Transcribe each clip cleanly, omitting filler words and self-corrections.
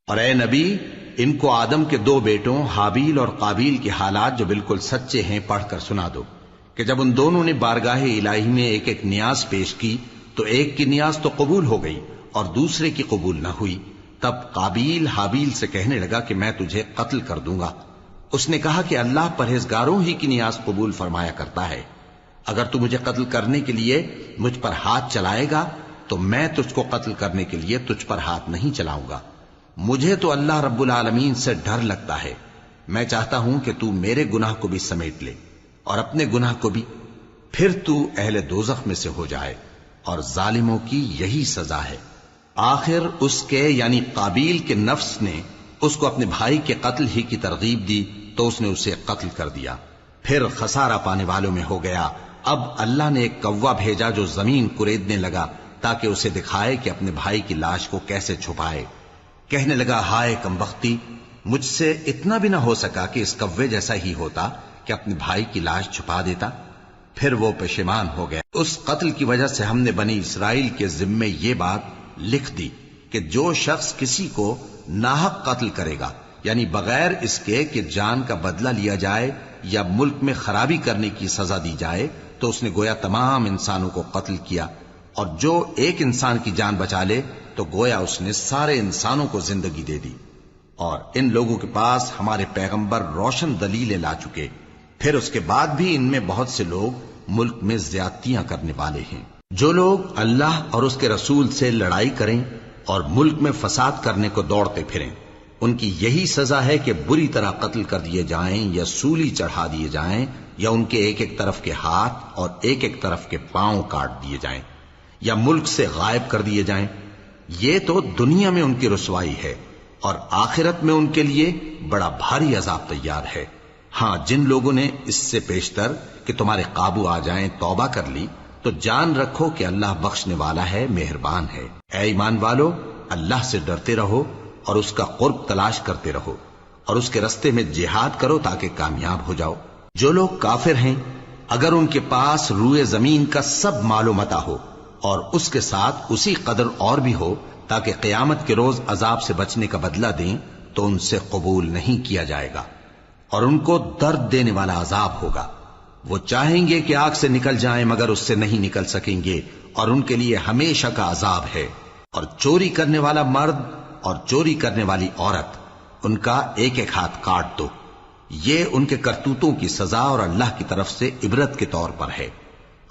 اور اے نبی، ان کو آدم کے دو بیٹوں حابیل اور قابیل کے حالات جو بالکل سچے ہیں پڑھ کر سنا دو کہ جب ان دونوں نے بارگاہ الہی میں ایک ایک نیاز پیش کی تو ایک کی نیاز تو قبول ہو گئی اور دوسرے کی قبول نہ ہوئی۔ تب قابیل حابیل سے کہنے لگا کہ میں تجھے قتل کر دوں گا۔ اس نے کہا کہ اللہ پرہیزگاروں ہی کی نیاز قبول فرمایا کرتا ہے، اگر تو مجھے قتل کرنے کے لیے مجھ پر ہاتھ چلائے گا تو میں تجھ کو قتل کرنے کے لیے تجھ پر ہاتھ نہیں چلاؤں گا۔ مجھے تو اللہ رب العالمین سے ڈر لگتا ہے، میں چاہتا ہوں کہ تو میرے گناہ کو بھی سمیٹ لے اور اپنے گناہ کو بھی، پھر تو اہل دوزخ میں سے ہو جائے، اور ظالموں کی یہی سزا ہے۔ آخر اس کے یعنی قابیل کے نفس نے اس کو اپنے بھائی کے قتل ہی کی ترغیب دی تو اس نے اسے قتل کر دیا، پھر خسارہ پانے والوں میں ہو گیا۔ اب اللہ نے ایک کوا بھیجا جو زمین کریدنے لگا تاکہ اسے دکھائے کہ اپنے بھائی کی لاش کو کیسے چھپائے۔ کہنے لگا، ہائے کمبختی، مجھ سے اتنا بھی نہ ہو سکا کہ اس کوے جیسا ہی ہوتا کہ اپنے بھائی کی لاش چھپا دیتا۔ پھر وہ پشیمان ہو گیا۔ اس قتل کی وجہ سے ہم نے بنی اسرائیل کے ذمے یہ بات لکھ دی کہ جو شخص کسی کو ناحق قتل کرے گا، یعنی بغیر اس کے کہ جان کا بدلہ لیا جائے یا ملک میں خرابی کرنے کی سزا دی جائے، تو اس نے گویا تمام انسانوں کو قتل کیا، اور جو ایک انسان کی جان بچا لے تو گویا اس نے سارے انسانوں کو زندگی دے دی۔ اور ان لوگوں کے پاس ہمارے پیغمبر روشن دلیلیں لا چکے، پھر اس کے بعد بھی ان میں بہت سے لوگ ملک میں زیادتیاں کرنے والے ہیں۔ جو لوگ اللہ اور اس کے رسول سے لڑائی کریں اور ملک میں فساد کرنے کو دوڑتے پھریں، ان کی یہی سزا ہے کہ بری طرح قتل کر دیے جائیں یا سولی چڑھا دیے جائیں، یا ان کے ایک ایک طرف کے ہاتھ اور ایک ایک طرف کے پاؤں کاٹ دیے جائیں، یا ملک سے غائب کر دیے جائیں۔ یہ تو دنیا میں ان کی رسوائی ہے، اور آخرت میں ان کے لیے بڑا بھاری عذاب تیار ہے۔ ہاں، جن لوگوں نے اس سے پیشتر کہ تمہارے قابو آ جائیں توبہ کر لی تو جان رکھو کہ اللہ بخشنے والا ہے، مہربان ہے۔ اے ایمان والو، اللہ سے ڈرتے رہو اور اس کا قرب تلاش کرتے رہو، اور اس کے رستے میں جہاد کرو تاکہ کامیاب ہو جاؤ۔ جو لوگ کافر ہیں، اگر ان کے پاس روئے زمین کا سب مال و متاع ہو اور اس کے ساتھ اسی قدر اور بھی ہو تاکہ قیامت کے روز عذاب سے بچنے کا بدلہ دیں، تو ان سے قبول نہیں کیا جائے گا، اور ان کو درد دینے والا عذاب ہوگا۔ وہ چاہیں گے کہ آگ سے نکل جائیں مگر اس سے نہیں نکل سکیں گے، اور ان کے لیے ہمیشہ کا عذاب ہے۔ اور چوری کرنے والا مرد اور چوری کرنے والی عورت، ان کا ایک ایک ہاتھ کاٹ دو۔ یہ ان کے کرتوتوں کی سزا اور اللہ کی طرف سے عبرت کے طور پر ہے،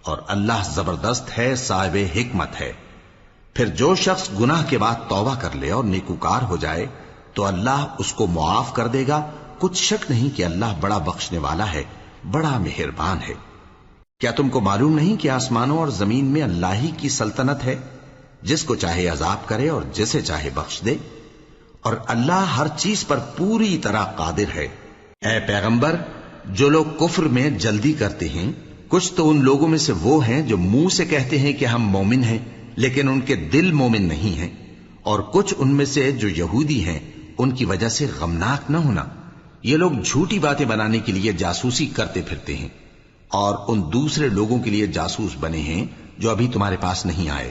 اور اللہ زبردست ہے، صاحب حکمت ہے۔ پھر جو شخص گناہ کے بعد توبہ کر لے اور نیکوکار ہو جائے تو اللہ اس کو معاف کر دے گا۔ کچھ شک نہیں کہ اللہ بڑا بخشنے والا ہے، بڑا مہربان ہے۔ کیا تم کو معلوم نہیں کہ آسمانوں اور زمین میں اللہ ہی کی سلطنت ہے، جس کو چاہے عذاب کرے اور جسے چاہے بخش دے، اور اللہ ہر چیز پر پوری طرح قادر ہے۔ اے پیغمبر، جو لوگ کفر میں جلدی کرتے ہیں، کچھ تو ان لوگوں میں سے وہ ہیں جو منہ سے کہتے ہیں کہ ہم مومن ہیں لیکن ان کے دل مومن نہیں ہیں، اور کچھ ان میں سے جو یہودی ہیں، ان کی وجہ سے غمناک نہ ہونا۔ یہ لوگ جھوٹی باتیں بنانے کے لیے جاسوسی کرتے پھرتے ہیں، اور ان دوسرے لوگوں کے لیے جاسوس بنے ہیں جو ابھی تمہارے پاس نہیں آئے۔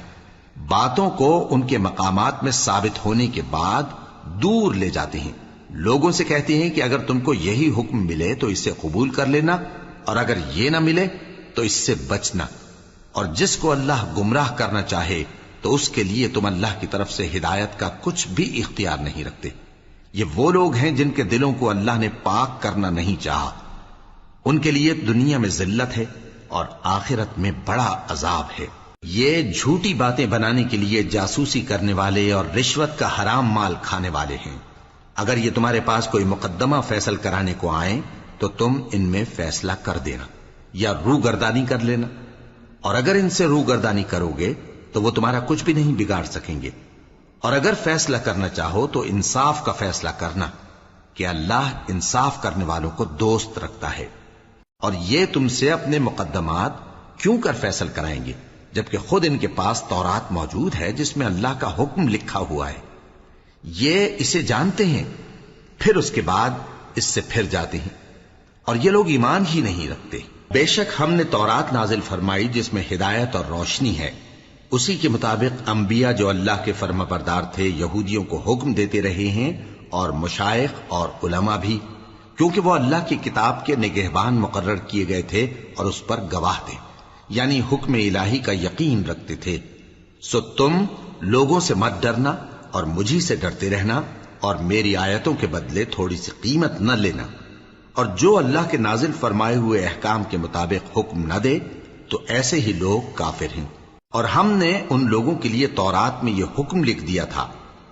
باتوں کو ان کے مقامات میں ثابت ہونے کے بعد دور لے جاتے ہیں، لوگوں سے کہتے ہیں کہ اگر تم کو یہی حکم ملے تو اسے قبول کر لینا، اور اگر یہ نہ ملے تو اس سے بچنا، اور جس کو اللہ گمراہ کرنا چاہے تو اس کے لیے تم اللہ کی طرف سے ہدایت کا کچھ بھی اختیار نہیں رکھتے۔ یہ وہ لوگ ہیں جن کے دلوں کو اللہ نے پاک کرنا نہیں چاہا، ان کے لیے دنیا میں ذلت ہے اور آخرت میں بڑا عذاب ہے۔ یہ جھوٹی باتیں بنانے کے لیے جاسوسی کرنے والے اور رشوت کا حرام مال کھانے والے ہیں۔ اگر یہ تمہارے پاس کوئی مقدمہ فیصل کرانے کو آئیں تو تم ان میں فیصلہ کر دینا یا روگردانی کر لینا، اور اگر ان سے روگردانی کرو گے تو وہ تمہارا کچھ بھی نہیں بگاڑ سکیں گے۔ اور اگر فیصلہ کرنا چاہو تو انصاف کا فیصلہ کرنا، کہ اللہ انصاف کرنے والوں کو دوست رکھتا ہے۔ اور یہ تم سے اپنے مقدمات کیوں کر فیصل کرائیں گے جبکہ خود ان کے پاس تورات موجود ہے جس میں اللہ کا حکم لکھا ہوا ہے۔ یہ اسے جانتے ہیں، پھر اس کے بعد اس سے پھر جاتے ہیں، اور یہ لوگ ایمان ہی نہیں رکھتے۔ بے شک ہم نے تورات نازل فرمائی جس میں ہدایت اور روشنی ہے، اسی کے مطابق انبیاء جو اللہ کے فرمانبردار تھے یہودیوں کو حکم دیتے رہے ہیں، اور مشائخ اور علماء بھی، کیونکہ وہ اللہ کی کتاب کے نگہبان مقرر کیے گئے تھے اور اس پر گواہ تھے، یعنی حکم الہی کا یقین رکھتے تھے۔ سو تم لوگوں سے مت ڈرنا اور مجھی سے ڈرتے رہنا، اور میری آیتوں کے بدلے تھوڑی سی قیمت نہ لینا، اور جو اللہ کے نازل فرمائے ہوئے احکام کے مطابق حکم نہ دے تو ایسے ہی لوگ کافر ہیں۔ اور ہم نے ان لوگوں کے لیے تورات میں یہ حکم لکھ دیا تھا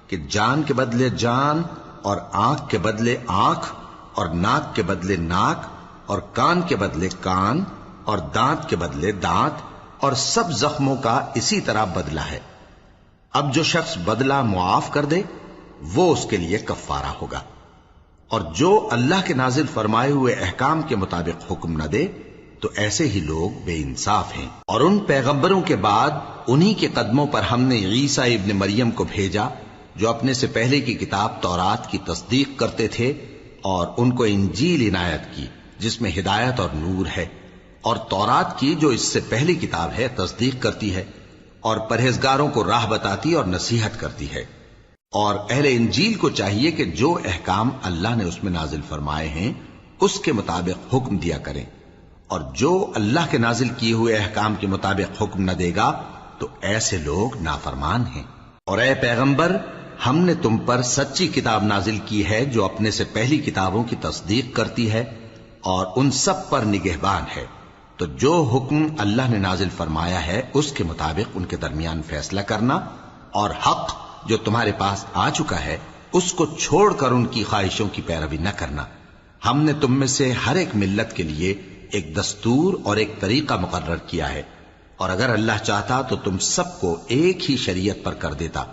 کہ جان کے بدلے جان، اور آنکھ کے بدلے آنکھ، اور ناک کے بدلے ناک، اور کان کے بدلے کان، اور دانت کے بدلے دانت، اور سب زخموں کا اسی طرح بدلہ ہے۔ اب جو شخص بدلہ معاف کر دے وہ اس کے لیے کفارہ ہوگا، اور جو اللہ کے نازل فرمائے ہوئے احکام کے مطابق حکم نہ دے تو ایسے ہی لوگ بے انصاف ہیں۔ اور ان پیغمبروں کے بعد انہی کے قدموں پر ہم نے عیسیٰ ابن مریم کو بھیجا جو اپنے سے پہلے کی کتاب تورات کی تصدیق کرتے تھے، اور ان کو انجیل عنایت کی جس میں ہدایت اور نور ہے، اور تورات کی جو اس سے پہلی کتاب ہے تصدیق کرتی ہے، اور پرہیزگاروں کو راہ بتاتی اور نصیحت کرتی ہے۔ اور اہل انجیل کو چاہیے کہ جو احکام اللہ نے اس میں نازل فرمائے ہیں اس کے مطابق حکم دیا کریں، اور جو اللہ کے نازل کیے ہوئے احکام کے مطابق حکم نہ دے گا تو ایسے لوگ نافرمان ہیں۔ اور اے پیغمبر، ہم نے تم پر سچی کتاب نازل کی ہے جو اپنے سے پہلی کتابوں کی تصدیق کرتی ہے اور ان سب پر نگہبان ہے، تو جو حکم اللہ نے نازل فرمایا ہے اس کے مطابق ان کے درمیان فیصلہ کرنا، اور حق جو تمہارے پاس آ چکا ہے اس کو چھوڑ کر ان کی خواہشوں کی پیروی نہ کرنا۔ ہم نے تم میں سے ہر ایک ملت کے لیے ایک دستور اور ایک طریقہ مقرر کیا ہے، اور اگر اللہ چاہتا تو تم سب کو ایک ہی شریعت پر کر دیتا،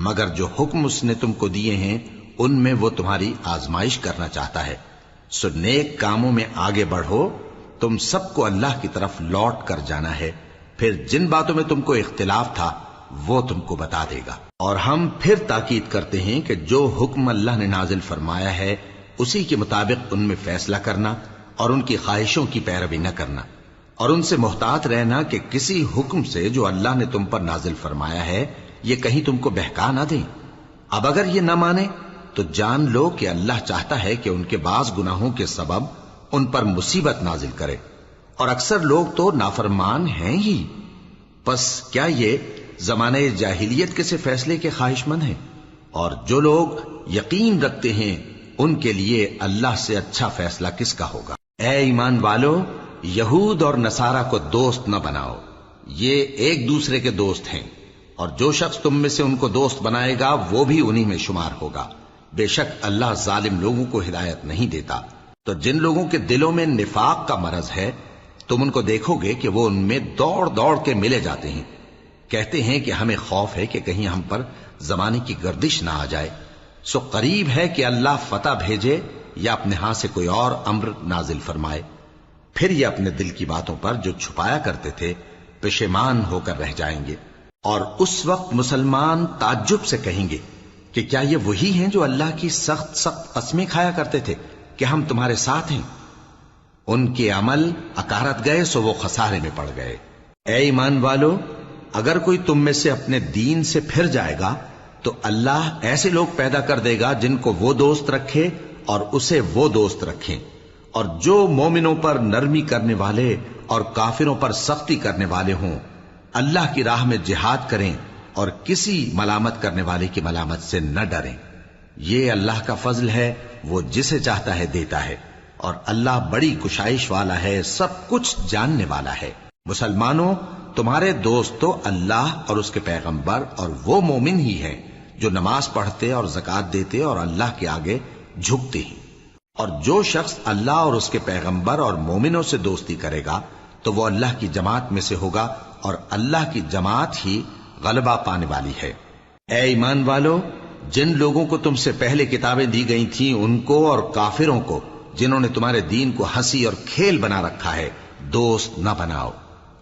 مگر جو حکم اس نے تم کو دیے ہیں ان میں وہ تمہاری آزمائش کرنا چاہتا ہے۔ سو نیک کاموں میں آگے بڑھو، تم سب کو اللہ کی طرف لوٹ کر جانا ہے، پھر جن باتوں میں تم کو اختلاف تھا وہ تم کو بتا دے گا۔ اور ہم پھر تاکید کرتے ہیں کہ جو حکم اللہ نے نازل فرمایا ہے اسی کے مطابق ان میں فیصلہ کرنا، اور ان کی خواہشوں کی پیروی نہ کرنا، اور ان سے محتاط رہنا کہ کسی حکم سے جو اللہ نے تم پر نازل فرمایا ہے یہ کہیں تم کو بہکا نہ دیں۔ اب اگر یہ نہ مانے تو جان لو کہ اللہ چاہتا ہے کہ ان کے بعض گناہوں کے سبب ان پر مصیبت نازل کرے، اور اکثر لوگ تو نافرمان ہیں ہی۔ پس کیا یہ زمانہ جاہلیت کے سے فیصلے کے خواہش مند ہیں؟ اور جو لوگ یقین رکھتے ہیں ان کے لیے اللہ سے اچھا فیصلہ کس کا ہوگا؟ اے ایمان والو، یہود اور نصارہ کو دوست نہ بناؤ، یہ ایک دوسرے کے دوست ہیں، اور جو شخص تم میں سے ان کو دوست بنائے گا وہ بھی انہی میں شمار ہوگا۔ بے شک اللہ ظالم لوگوں کو ہدایت نہیں دیتا۔ تو جن لوگوں کے دلوں میں نفاق کا مرض ہے تم ان کو دیکھو گے کہ وہ ان میں دوڑ دوڑ کے ملے جاتے ہیں، کہتے ہیں کہ ہمیں خوف ہے کہ کہیں ہم پر زمانے کی گردش نہ آ جائے۔ سو قریب ہے کہ اللہ فتح بھیجے یا اپنے ہاں سے کوئی اور امر نازل فرمائے، پھر یہ اپنے دل کی باتوں پر جو چھپایا کرتے تھے پشیمان ہو کر رہ جائیں گے۔ اور اس وقت مسلمان تعجب سے کہیں گے کہ کیا یہ وہی ہیں جو اللہ کی سخت سخت قسمیں کھایا کرتے تھے کہ ہم تمہارے ساتھ ہیں؟ ان کے عمل اکارت گئے سو وہ خسارے میں پڑ گئے۔ اے ایمان والو، اگر کوئی تم میں سے اپنے دین سے پھر جائے گا تو اللہ ایسے لوگ پیدا کر دے گا جن کو وہ دوست رکھے اور اسے وہ دوست رکھیں، اور جو مومنوں پر نرمی کرنے والے اور کافروں پر سختی کرنے والے ہوں، اللہ کی راہ میں جہاد کریں اور کسی ملامت کرنے والے کی ملامت سے نہ ڈریں۔ یہ اللہ کا فضل ہے، وہ جسے چاہتا ہے دیتا ہے، اور اللہ بڑی کشائش والا ہے، سب کچھ جاننے والا ہے۔ مسلمانوں، تمہارے دوست تو اللہ اور اس کے پیغمبر اور وہ مومن ہی ہیں جو نماز پڑھتے اور زکوٰۃ دیتے اور اللہ کے آگے جھکتے ہیں۔ اور جو شخص اللہ اور اس کے پیغمبر اور مومنوں سے دوستی کرے گا تو وہ اللہ کی جماعت میں سے ہوگا، اور اللہ کی جماعت ہی غلبہ پانے والی ہے۔ اے ایمان والو، جن لوگوں کو تم سے پہلے کتابیں دی گئی تھیں ان کو اور کافروں کو جنہوں نے تمہارے دین کو ہنسی اور کھیل بنا رکھا ہے دوست نہ بناؤ،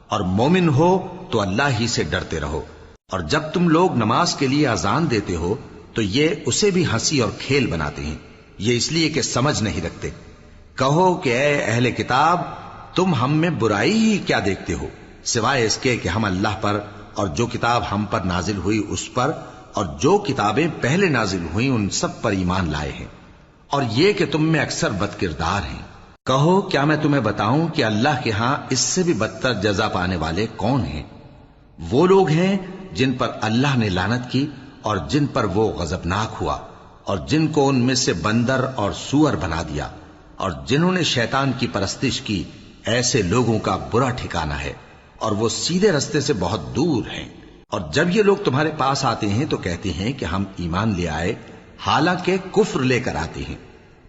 اور مومن ہو تو اللہ ہی سے ڈرتے رہو۔ اور جب تم لوگ نماز کے لیے اذان دیتے ہو تو یہ اسے بھی ہنسی اور کھیل بناتے ہیں، یہ اس لیے کہ سمجھ نہیں رکھتے۔ کہو کہ اے اہل کتاب، تم ہم میں برائی ہی کیا دیکھتے ہو سوائے اس کے کہ ہم اللہ پر اور جو کتاب ہم پر نازل ہوئی اس پر اور جو کتابیں پہلے نازل ہوئیں ان سب پر ایمان لائے ہیں، اور یہ کہ تم میں اکثر بد کردار ہیں۔ کہو کیا میں تمہیں بتاؤں کہ اللہ کے ہاں اس سے بھی بدتر جزا پانے والے کون ہیں؟ وہ لوگ ہیں جن پر اللہ نے لعنت کی اور جن پر وہ غضبناک ہوا، اور جن کو ان میں سے بندر اور سور بنا دیا، اور جنہوں نے شیطان کی پرستش کی، ایسے لوگوں کا برا ٹھکانہ ہے، اور وہ سیدھے رستے سے بہت دور ہیں۔ اور جب یہ لوگ تمہارے پاس آتے ہیں تو کہتے ہیں کہ ہم ایمان لے آئے، حالانکہ کفر لے کر آتے ہیں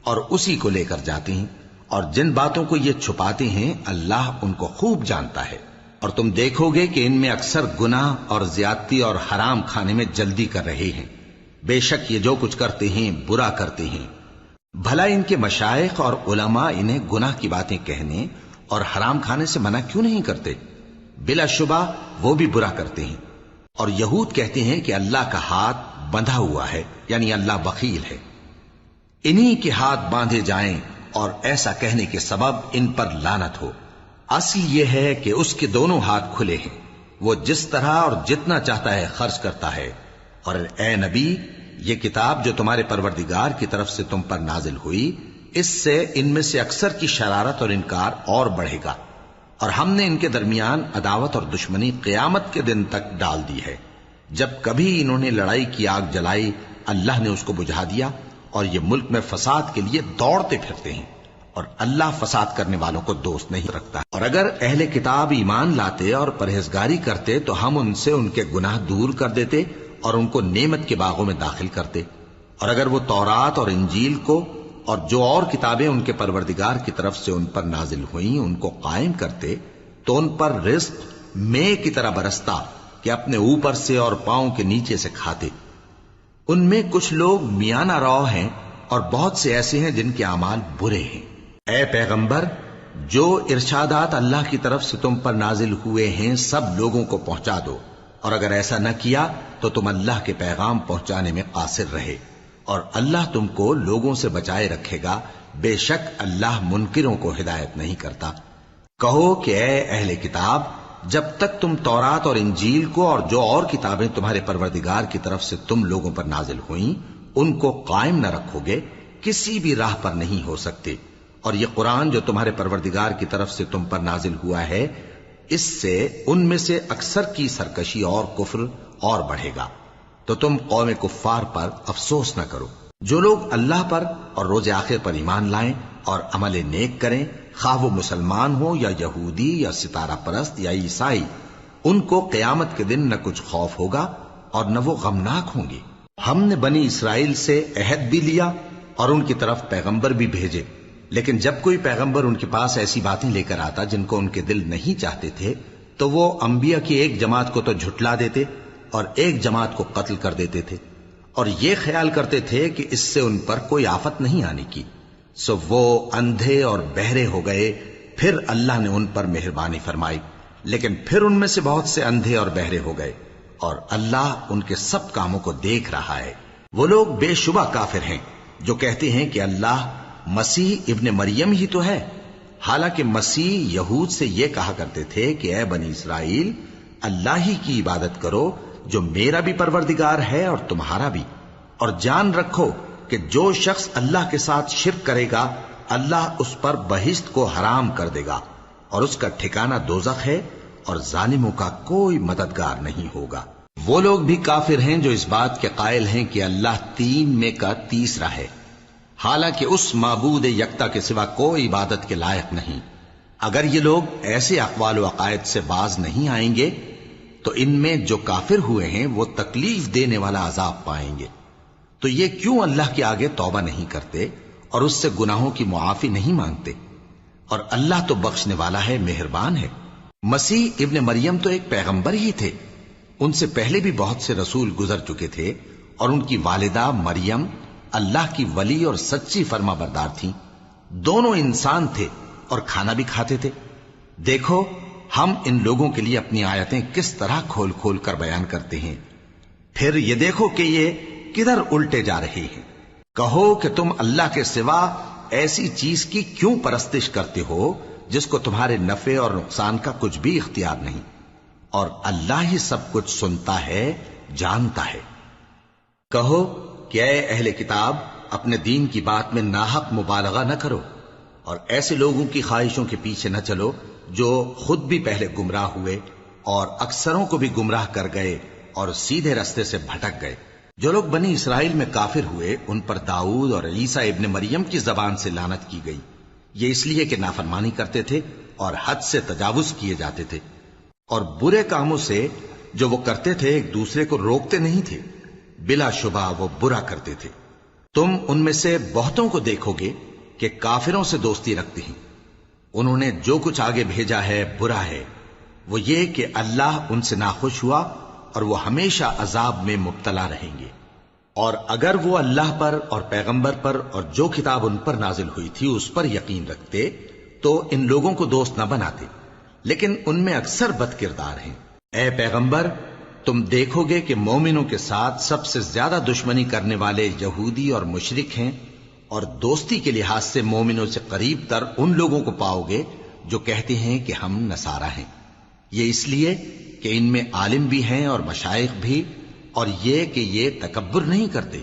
اور اسی کو لے کر جاتے ہیں، اور جن باتوں کو یہ چھپاتے ہیں اللہ ان کو خوب جانتا ہے۔ اور تم دیکھو گے کہ ان میں اکثر گناہ اور زیادتی اور حرام کھانے میں جلدی کر رہے ہیں، بے شک یہ جو کچھ کرتے ہیں برا کرتے ہیں۔ بھلا ان کے مشائخ اور علماء انہیں گناہ کی باتیں کہنے اور حرام کھانے سے منع کیوں نہیں کرتے؟ بلا شبہ وہ بھی برا کرتے ہیں۔ اور یہود کہتے ہیں کہ اللہ کا ہاتھ بندھا ہوا ہے، یعنی اللہ بخیل ہے، انہی کے ہاتھ باندھے جائیں، اور ایسا کہنے کے سبب ان پر لعنت ہو۔ اصل یہ ہے کہ اس کے دونوں ہاتھ کھلے ہیں، وہ جس طرح اور جتنا چاہتا ہے خرچ کرتا ہے۔ اور اے نبی، یہ کتاب جو تمہارے پروردگار کی طرف سے تم پر نازل ہوئی، اس سے ان میں سے اکثر کی شرارت اور انکار اور بڑھے گا، اور ہم نے ان کے درمیان عداوت اور دشمنی قیامت کے دن تک ڈال دی ہے۔ جب کبھی انہوں نے لڑائی کی آگ جلائی، اللہ نے اس کو بجھا دیا، اور یہ ملک میں فساد کے لیے دوڑتے پھرتے ہیں، اور اللہ فساد کرنے والوں کو دوست نہیں رکھتا۔ اور اگر اہل کتاب ایمان لاتے اور پرہیزگاری کرتے تو ہم ان سے ان کے گناہ دور کر دیتے اور ان کو نعمت کے باغوں میں داخل کرتے۔ اور اگر وہ تورات اور انجیل کو اور جو اور کتابیں ان کے پروردگار کی طرف سے ان پر نازل ہوئیں ان کو قائم کرتے تو ان پر رزق مے کی طرح برستا کہ اپنے اوپر سے اور پاؤں کے نیچے سے کھاتے۔ ان میں کچھ لوگ میانہ رو ہیں اور بہت سے ایسے ہیں جن کے اعمال برے ہیں۔ اے پیغمبر، جو ارشادات اللہ کی طرف سے تم پر نازل ہوئے ہیں سب لوگوں کو پہنچا دو، اور اگر ایسا نہ کیا تو تم اللہ کے پیغام پہنچانے میں قاصر رہے، اور اللہ تم کو لوگوں سے بچائے رکھے گا، بے شک اللہ منکروں کو ہدایت نہیں کرتا۔ کہو کہ اے اہل کتاب، جب تک تم تورات اور انجیل کو اور جو اور کتابیں تمہارے پروردگار کی طرف سے تم لوگوں پر نازل ہوئیں ان کو قائم نہ رکھو گے، کسی بھی راہ پر نہیں ہو سکتے۔ اور یہ قرآن جو تمہارے پروردگار کی طرف سے تم پر نازل ہوا ہے، اس سے ان میں سے اکثر کی سرکشی اور کفر اور بڑھے گا، تو تم قوم کفار پر افسوس نہ کرو۔ جو لوگ اللہ پر اور روز آخر پر ایمان لائیں اور عمل نیک کریں، خواہ وہ مسلمان ہو یا یہودی یا ستارہ پرست یا عیسائی، ان کو قیامت کے دن نہ کچھ خوف ہوگا اور نہ وہ غمناک ہوں گے۔ ہم نے بنی اسرائیل سے عہد بھی لیا اور ان کی طرف پیغمبر بھی بھیجے، لیکن جب کوئی پیغمبر ان کے پاس ایسی باتیں لے کر آتا جن کو ان کے دل نہیں چاہتے تھے تو وہ انبیاء کی ایک جماعت کو تو جھٹلا دیتے اور ایک جماعت کو قتل کر دیتے تھے، اور یہ خیال کرتے تھے کہ اس سے ان پر کوئی آفت نہیں آنے کی، سو وہ اندھے اور بہرے ہو گئے۔ پھر اللہ نے ان پر مہربانی فرمائی، لیکن پھر ان میں سے بہت سے اندھے اور بہرے ہو گئے، اور اللہ ان کے سب کاموں کو دیکھ رہا ہے۔ وہ لوگ بے شبہ کافر ہیں جو کہتے ہیں کہ اللہ مسیح ابن مریم ہی تو ہے، حالانکہ مسیح یہود سے یہ کہا کرتے تھے کہ اے بنی اسرائیل، اللہ ہی کی عبادت کرو جو میرا بھی پروردگار ہے اور تمہارا بھی، اور جان رکھو کہ جو شخص اللہ کے ساتھ شرک کرے گا اللہ اس پر بہشت کو حرام کر دے گا، اور اس کا ٹھکانہ دوزخ ہے، اور ظالموں کا کوئی مددگار نہیں ہوگا۔ وہ لوگ بھی کافر ہیں جو اس بات کے قائل ہیں کہ اللہ تین میں کا تیسرا ہے، حالانکہ اس معبود یکتا کے سوا کوئی عبادت کے لائق نہیں۔ اگر یہ لوگ ایسے اقوال و عقائد سے باز نہیں آئیں گے تو ان میں جو کافر ہوئے ہیں وہ تکلیف دینے والا عذاب پائیں گے۔ تو یہ کیوں اللہ کے آگے توبہ نہیں کرتے اور اس سے گناہوں کی معافی نہیں مانگتے؟ اور اللہ تو بخشنے والا ہے، مہربان ہے۔ مسیح ابن مریم تو ایک پیغمبر ہی تھے، ان سے پہلے بھی بہت سے رسول گزر چکے تھے، اور ان کی والدہ مریم اللہ کی ولی اور سچی فرما بردار تھیں، دونوں انسان تھے اور کھانا بھی کھاتے تھے۔ دیکھو ہم ان لوگوں کے لیے اپنی آیتیں کس طرح کھول کھول کر بیان کرتے ہیں، پھر یہ دیکھو کہ یہ کدھر الٹے جا رہے ہیں۔ کہو کہ تم اللہ کے سوا ایسی چیز کی کیوں پرستش کرتے ہو جس کو تمہارے نفع اور نقصان کا کچھ بھی اختیار نہیں، اور اللہ ہی سب کچھ سنتا ہے، جانتا ہے۔ کہو کہ اے اہل کتاب، اپنے دین کی بات میں ناحق مبالغہ نہ کرو، اور ایسے لوگوں کی خواہشوں کے پیچھے نہ چلو جو خود بھی پہلے گمراہ ہوئے اور اکثروں کو بھی گمراہ کر گئے اور سیدھے رستے سے بھٹک گئے۔ جو لوگ بنی اسرائیل میں کافر ہوئے ان پر داؤد اور عیسیٰ ابن مریم کی زبان سے لعنت کی گئی، یہ اس لیے کہ نافرمانی کرتے تھے اور حد سے تجاوز کیے جاتے تھے، اور برے کاموں سے جو وہ کرتے تھے ایک دوسرے کو روکتے نہیں تھے، بلا شبہ وہ برا کرتے تھے۔ تم ان میں سے بہتوں کو دیکھو گے کہ کافروں سے دوستی رکھتے ہیں، انہوں نے جو کچھ آگے بھیجا ہے برا ہے، وہ یہ کہ اللہ ان سے ناخوش ہوا اور وہ ہمیشہ عذاب میں مبتلا رہیں گے۔ اور اگر وہ اللہ پر اور پیغمبر پر اور جو کتاب ان پر نازل ہوئی تھی اس پر یقین رکھتے تو ان لوگوں کو دوست نہ بناتے، لیکن ان میں اکثر بد کردار ہیں۔ اے پیغمبر، تم دیکھو گے کہ مومنوں کے ساتھ سب سے زیادہ دشمنی کرنے والے یہودی اور مشرک ہیں، اور دوستی کے لحاظ سے مومنوں سے قریب تر ان لوگوں کو پاؤ گے جو کہتے ہیں کہ ہم نصارہ ہیں، یہ اس لیے کہ ان میں عالم بھی ہیں اور مشائخ بھی، اور یہ کہ یہ تکبر نہیں کرتے